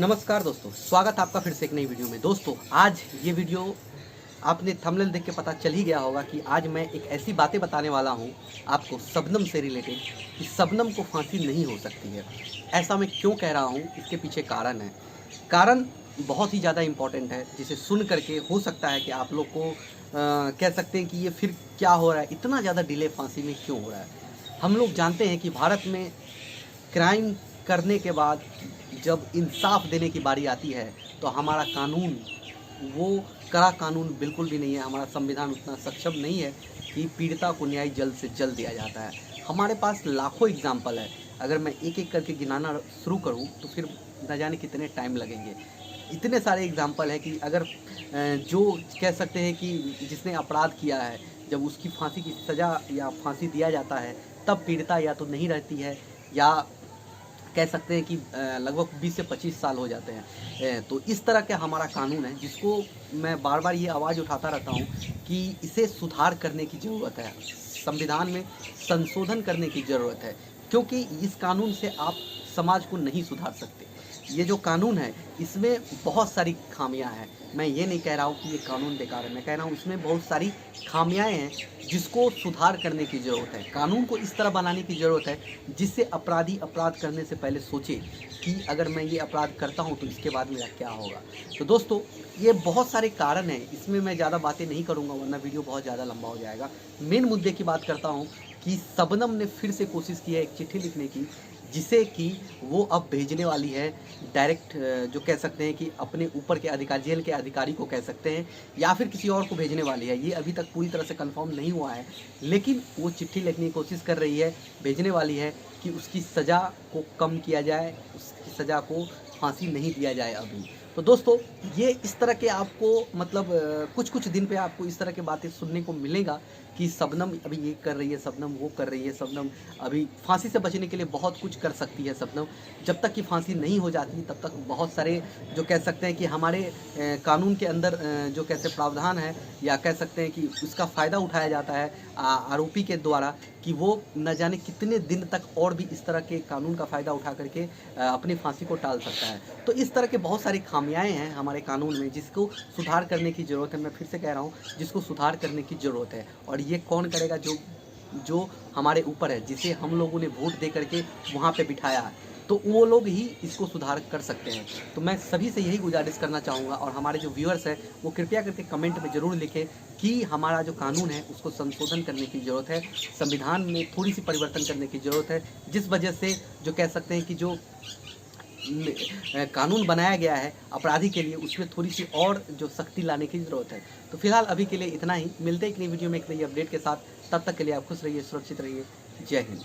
नमस्कार दोस्तों, स्वागत है आपका फिर से एक नई वीडियो में। दोस्तों, आज ये वीडियो आपने थंबनेल देख के पता चल ही गया होगा कि आज मैं एक ऐसी बातें बताने वाला हूँ आपको शबनम से रिलेटेड कि शबनम को फांसी नहीं हो सकती है। ऐसा मैं क्यों कह रहा हूँ, इसके पीछे कारण है। कारण बहुत ही ज़्यादा इम्पोर्टेंट है, जिसे सुन करके हो सकता है कि आप लोग को कह सकते हैं कि ये फिर क्या हो रहा है, इतना ज़्यादा डिले फांसी में क्यों हो रहा है। हम लोग जानते हैं कि भारत में क्राइम करने के बाद जब इंसाफ देने की बारी आती है तो हमारा कानून वो कड़ा कानून बिल्कुल भी नहीं है। हमारा संविधान उतना सक्षम नहीं है कि पीड़िता को न्याय जल्द से जल्द दिया जाता है। हमारे पास लाखों एग्जाम्पल है। अगर मैं एक एक करके गिनाना शुरू करूं तो फिर न जाने कितने टाइम लगेंगे। इतने सारे एग्जाम्पल है कि अगर जो कह सकते हैं कि जिसने अपराध किया है, जब उसकी फांसी की सज़ा या फांसी दिया जाता है तब पीड़िता या तो नहीं रहती है या कह सकते हैं कि लगभग 20 से 25 साल हो जाते हैं। तो इस तरह का हमारा कानून है, जिसको मैं बार बार ये आवाज़ उठाता रहता हूँ कि इसे सुधार करने की ज़रूरत है। संविधान में संशोधन करने की ज़रूरत है, क्योंकि इस कानून से आप समाज को नहीं सुधार सकते। ये जो कानून है इसमें बहुत सारी खामियां हैं। मैं ये नहीं कह रहा हूँ कि ये कानून बेकार है, मैं कह रहा हूँ इसमें बहुत सारी खामियां हैं जिसको सुधार करने की ज़रूरत है। कानून को इस तरह बनाने की ज़रूरत है जिससे अपराधी अपराध करने से पहले सोचे कि अगर मैं ये अपराध करता हूँ तो इसके बाद मेरा क्या होगा। तो दोस्तों, ये बहुत सारे कारण हैं, इसमें मैं ज़्यादा बातें नहीं करूँगा वरना वीडियो बहुत ज़्यादा लंबा हो जाएगा। मेन मुद्दे की बात करता हूँ कि शबनम ने फिर से कोशिश की है एक चिट्ठी लिखने की, जिसे कि वो अब भेजने वाली है डायरेक्ट, जो कह सकते हैं कि अपने ऊपर के अधिकारी, जेल के अधिकारी को कह सकते हैं, या फिर किसी और को भेजने वाली है। ये अभी तक पूरी तरह से कंफर्म नहीं हुआ है, लेकिन वो चिट्ठी लिखने की कोशिश कर रही है, भेजने वाली है कि उसकी सज़ा को कम किया जाए, उसकी सज़ा को फांसी नहीं दिया जाए अभी। तो दोस्तों, ये इस तरह के आपको मतलब कुछ-कुछ दिन पे आपको इस तरह की बातें सुनने को मिलेगा कि शबनम अभी ये कर रही है, शबनम वो कर रही है, शबनम अभी फांसी से बचने के लिए बहुत कुछ कर सकती है शबनम। जब तक कि फांसी नहीं हो जाती तब तक बहुत सारे जो कह सकते हैं कि हमारे कानून के अंदर जो कहते हैं प्रावधान है, या कह सकते हैं कि उसका फ़ायदा उठाया जाता है आरोपी के द्वारा, कि वो न जाने कितने दिन तक और भी इस तरह के कानून का फ़ायदा उठा करके अपनी फांसी को टाल सकता है। तो इस तरह के बहुत सारी खामियाएँ हैं हमारे कानून में, जिसको सुधार करने की ज़रूरत है। मैं फिर से कह रहा हूँ, जिसको सुधार करने की ज़रूरत है। और ये कौन करेगा? जो जो हमारे ऊपर है, जिसे हम लोगों ने वोट दे करके वहाँ पे बिठाया है, तो वो लोग ही इसको सुधार कर सकते हैं। तो मैं सभी से यही गुजारिश करना चाहूँगा, और हमारे जो व्यूअर्स हैं वो कृपया करके कमेंट में ज़रूर लिखें कि हमारा जो कानून है उसको संशोधन करने की ज़रूरत है, संविधान में थोड़ी-सी परिवर्तन करने की ज़रूरत है, जिस वजह से जो कह सकते हैं कि जो कानून बनाया गया है अपराधी के लिए, उसमें थोड़ी-सी और जो सख्ती लाने की ज़रूरत है। तो फिलहाल अभी के लिए इतना ही। मिलते हैं एक नई वीडियो में एक नई अपडेट के साथ। तब तक के लिए आप खुश रहिए, सुरक्षित रहिए। जय हिंद।